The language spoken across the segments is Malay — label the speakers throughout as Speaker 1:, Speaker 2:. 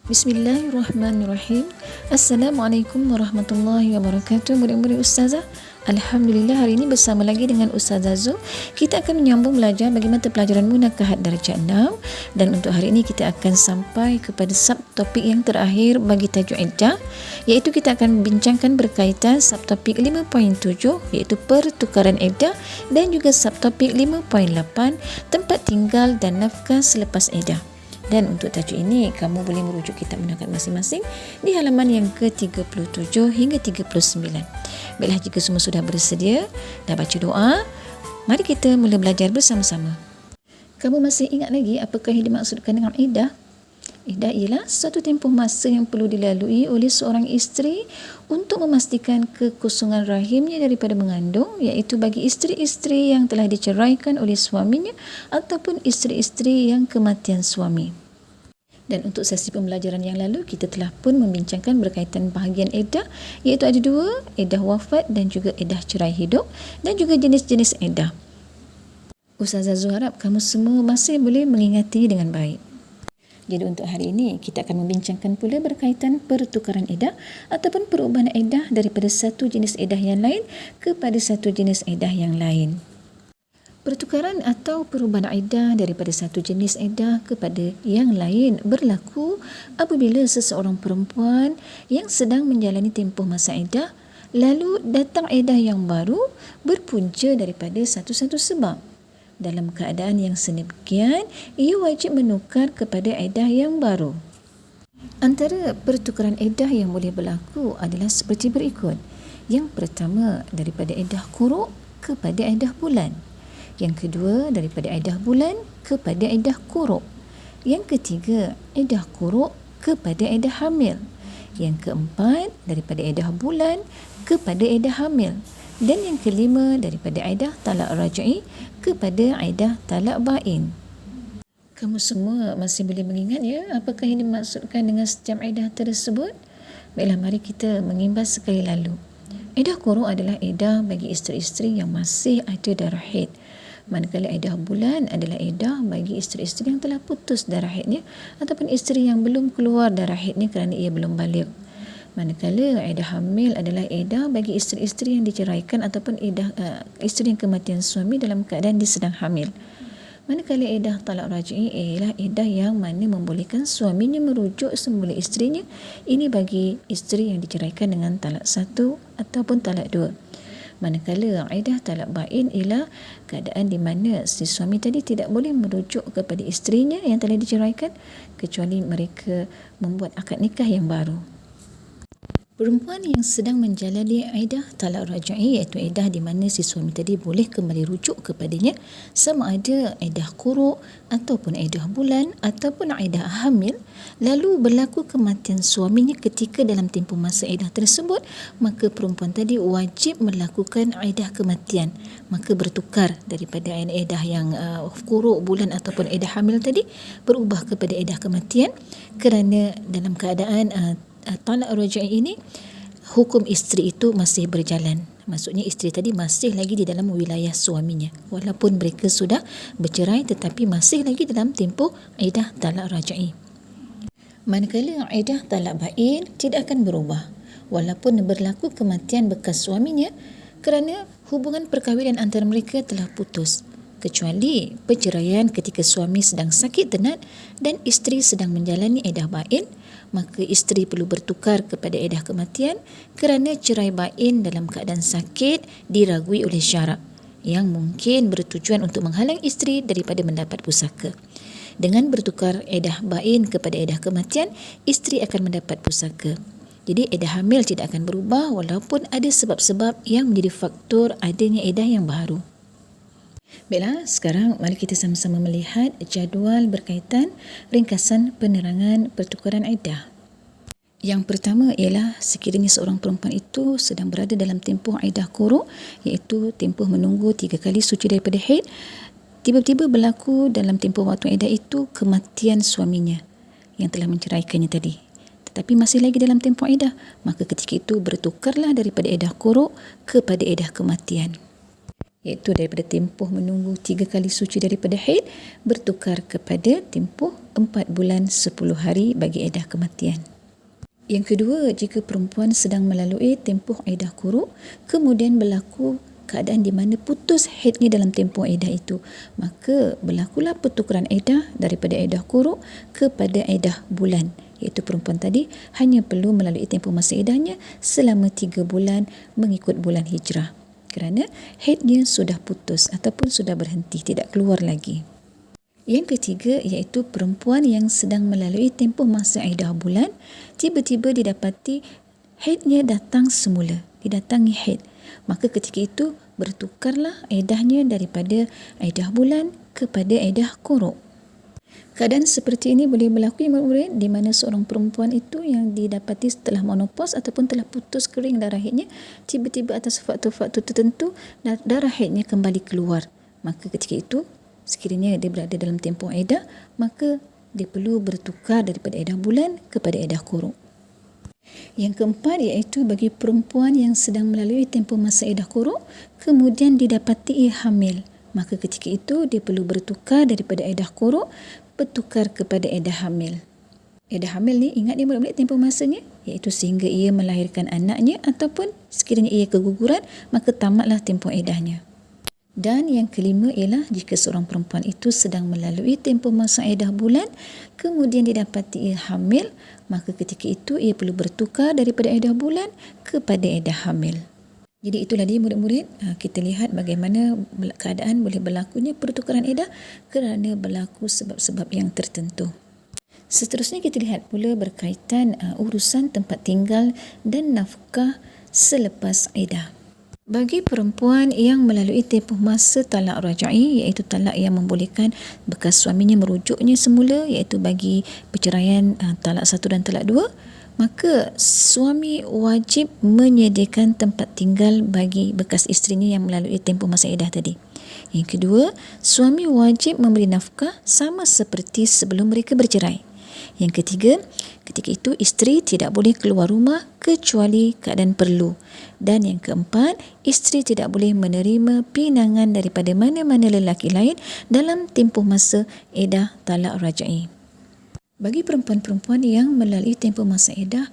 Speaker 1: Bismillahirrahmanirrahim. Assalamualaikum warahmatullahi wabarakatuh. Murid-murid Ustazah, Alhamdulillah hari ini bersama lagi dengan Ustazah Zul. Kita akan menyambung belajar bagi mata pelajaran Munakahat darjah 6, dan untuk hari ini kita akan sampai kepada subtopik yang terakhir bagi tajuk iddah, iaitu kita akan bincangkan berkaitan subtopik 5.7 iaitu pertukaran iddah, dan juga subtopik 5.8 tempat tinggal dan nafkah selepas iddah. Dan untuk tajuk ini, kamu boleh merujuk kitab Munakahat masing-masing di halaman yang ke-37 hingga 39. Baiklah, jika semua sudah bersedia, dah baca doa, mari kita mula belajar bersama-sama. Kamu masih ingat lagi apakah yang dimaksudkan dengan iddah? Iddah ialah suatu tempoh masa yang perlu dilalui oleh seorang isteri untuk memastikan kekosongan rahimnya daripada mengandung, iaitu bagi isteri-isteri yang telah diceraikan oleh suaminya ataupun isteri-isteri yang kematian suami. Dan untuk sesi pembelajaran yang lalu, kita telah pun membincangkan berkaitan bahagian iddah, iaitu ada dua, iddah wafat dan juga iddah cerai hidup, dan juga jenis-jenis iddah. Ustazah Zul harap kamu semua masih boleh mengingati dengan baik. Jadi untuk hari ini, kita akan membincangkan pula berkaitan pertukaran iddah ataupun perubahan iddah daripada satu jenis iddah yang lain kepada satu jenis iddah yang lain. Pertukaran atau perubahan iddah daripada satu jenis iddah kepada yang lain berlaku apabila seseorang perempuan yang sedang menjalani tempoh masa iddah lalu datang iddah yang baru berpunca daripada satu-satu sebab. Dalam keadaan yang sedemikian, ia wajib menukar kepada iddah yang baru. Antara pertukaran iddah yang boleh berlaku adalah seperti berikut. Yang pertama, daripada iddah quru' kepada iddah bulan. Yang kedua, daripada iddah bulan kepada iddah quru'. Yang ketiga, iddah quru' kepada iddah hamil. Yang keempat, daripada iddah bulan kepada iddah hamil. Dan yang kelima, daripada iddah talak raj'i kepada iddah talak bain. Kamu semua masih boleh mengingat ya apakah yang dimaksudkan dengan setiap iddah tersebut? Baiklah, mari kita mengimbas sekali lalu. Iddah quru' adalah iddah bagi isteri-isteri yang masih ada darah haid. Manakala iddah bulan adalah iddah bagi isteri-isteri yang telah putus darah haidnya ataupun isteri yang belum keluar darah haidnya kerana ia belum baligh. Manakala iddah hamil adalah iddah bagi isteri-isteri yang diceraikan ataupun isteri yang kematian suami dalam keadaan dia sedang hamil. Manakala iddah talak raj'i ialah iddah yang mana membolehkan suaminya merujuk semula isterinya. Ini bagi isteri yang diceraikan dengan talak 1 ataupun talak 2. Manakala iddah talak bain ialah keadaan di mana si suami tadi tidak boleh merujuk kepada isterinya yang telah diceraikan kecuali mereka membuat akad nikah yang baru. Perempuan yang sedang menjalani iddah talak raj'i iaitu iddah di mana si suami tadi boleh kembali rujuk kepadanya sama ada iddah quru' ataupun iddah bulan ataupun iddah hamil, lalu berlaku kematian suaminya ketika dalam tempoh masa iddah tersebut, maka perempuan tadi wajib melakukan iddah kematian. Maka bertukar daripada iddah yang quru', bulan ataupun iddah hamil tadi berubah kepada iddah kematian kerana dalam keadaan talak raj'i ini hukum isteri itu masih berjalan. Maksudnya isteri tadi masih lagi di dalam wilayah suaminya walaupun mereka sudah bercerai, tetapi masih lagi dalam tempoh iddah talak raj'i. Manakala iddah talak bain tidak akan berubah walaupun berlaku kematian bekas suaminya kerana hubungan perkahwinan antara mereka telah putus, kecuali perceraian ketika suami sedang sakit tenat dan isteri sedang menjalani iddah bain, maka isteri perlu bertukar kepada iddah kematian kerana cerai bain dalam keadaan sakit diragui oleh syarak yang mungkin bertujuan untuk menghalang isteri daripada mendapat pusaka. Dengan bertukar iddah bain kepada iddah kematian, isteri akan mendapat pusaka. Jadi iddah hamil tidak akan berubah walaupun ada sebab-sebab yang menjadi faktor adanya iddah yang baru. Baiklah, sekarang mari kita sama-sama melihat jadual berkaitan ringkasan penerangan pertukaran iddah. Yang pertama ialah sekiranya seorang perempuan itu sedang berada dalam tempoh iddah quru', iaitu tempoh menunggu 3 kali suci daripada haid, tiba-tiba berlaku dalam tempoh waktu iddah itu kematian suaminya yang telah menceraikannya tadi, tetapi masih lagi dalam tempoh iddah, maka ketika itu bertukarlah daripada iddah quru' kepada iddah kematian. iaitu daripada tempoh menunggu 3 kali suci daripada haid bertukar kepada tempoh 4 bulan 10 hari bagi edah kematian. Yang kedua, jika perempuan sedang melalui tempoh edah kuruk, kemudian berlaku keadaan di mana putus haidnya dalam tempoh edah itu, maka berlakulah pertukaran edah daripada edah kuruk kepada edah bulan, iaitu perempuan tadi hanya perlu melalui tempoh masa edahnya selama 3 bulan mengikut bulan hijrah, kerana haidnya sudah putus ataupun sudah berhenti, tidak keluar lagi. Yang ketiga, iaitu perempuan yang sedang melalui tempoh masa edah bulan, tiba-tiba didapati haidnya datang semula, didatangi haid, maka ketika itu bertukarlah edahnya daripada edah bulan kepada edah kuruk. Keadaan seperti ini boleh berlaku murid-murid di mana seorang perempuan itu yang didapati setelah menopause ataupun telah putus kering darah haidnya, tiba-tiba atas faktor-faktor tertentu darah haidnya kembali keluar. Maka ketika itu, sekiranya dia berada dalam tempoh edah, maka dia perlu bertukar daripada edah bulan kepada edah kuruk. Yang keempat, iaitu bagi perempuan yang sedang melalui tempoh masa edah kuruk, kemudian didapati ia hamil, maka ketika itu dia perlu bertukar daripada edah kuruk bertukar kepada edah hamil. Edah hamil ni, ingat dia murid-murid tempoh masanya, iaitu sehingga ia melahirkan anaknya ataupun sekiranya ia keguguran, maka tamatlah tempoh edahnya. Dan yang kelima ialah jika seorang perempuan itu sedang melalui tempoh masa edah bulan, kemudian didapati ia hamil, maka ketika itu ia perlu bertukar daripada edah bulan kepada edah hamil. Jadi itulah dia murid-murid, kita lihat bagaimana keadaan boleh berlakunya pertukaran edah kerana berlaku sebab-sebab yang tertentu. Seterusnya kita lihat pula berkaitan urusan tempat tinggal dan nafkah selepas edah. Bagi perempuan yang melalui tempoh masa talak rajai, iaitu talak yang membolehkan bekas suaminya merujuknya semula, iaitu bagi perceraian talak 1 dan talak 2, maka suami wajib menyediakan tempat tinggal bagi bekas isterinya yang melalui tempoh masa edah tadi. Yang kedua, suami wajib memberi nafkah sama seperti sebelum mereka bercerai. Yang ketiga, ketika itu isteri tidak boleh keluar rumah kecuali keadaan perlu. Dan yang keempat, isteri tidak boleh menerima pinangan daripada mana-mana lelaki lain dalam tempoh masa edah talak rajai. Bagi perempuan-perempuan yang melalui tempoh masa edah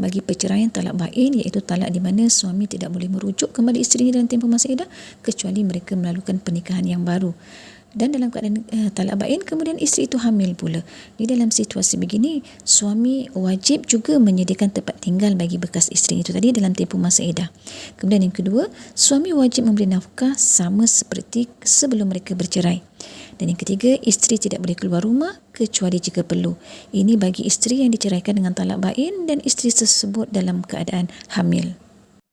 Speaker 1: bagi perceraian talak bain, iaitu talak di mana suami tidak boleh merujuk kembali isterinya dalam tempoh masa edah kecuali mereka melakukan pernikahan yang baru. Dan dalam keadaan talak bain, kemudian isteri itu hamil pula. Di dalam situasi begini, suami wajib juga menyediakan tempat tinggal bagi bekas isteri itu tadi dalam tempoh masa edah. Kemudian yang kedua, suami wajib memberi nafkah sama seperti sebelum mereka bercerai. Dan yang ketiga, isteri tidak boleh keluar rumah kecuali jika perlu. Ini bagi isteri yang diceraikan dengan talak bain dan isteri tersebut dalam keadaan hamil.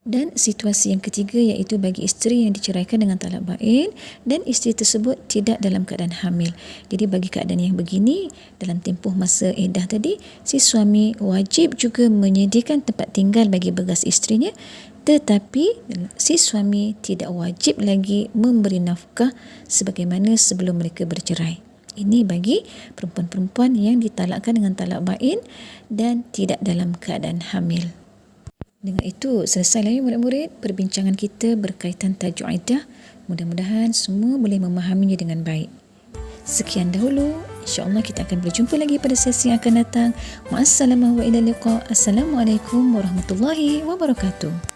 Speaker 1: Dan situasi yang ketiga iaitu bagi isteri yang diceraikan dengan talak bain dan isteri tersebut tidak dalam keadaan hamil. Jadi bagi keadaan yang begini, dalam tempoh masa edah tadi, si suami wajib juga menyediakan tempat tinggal bagi bekas isterinya, tetapi si suami tidak wajib lagi memberi nafkah sebagaimana sebelum mereka bercerai. Ini bagi perempuan-perempuan yang ditalakkan dengan talak bain dan tidak dalam keadaan hamil. Dengan itu, selesailah murid-murid perbincangan kita berkaitan tajuk iddah. Mudah-mudahan semua boleh memahaminya dengan baik. Sekian dahulu. InsyaAllah kita akan berjumpa lagi pada sesi yang akan datang. Ma'assalamah wa ila liqa. Assalamualaikum warahmatullahi wabarakatuh.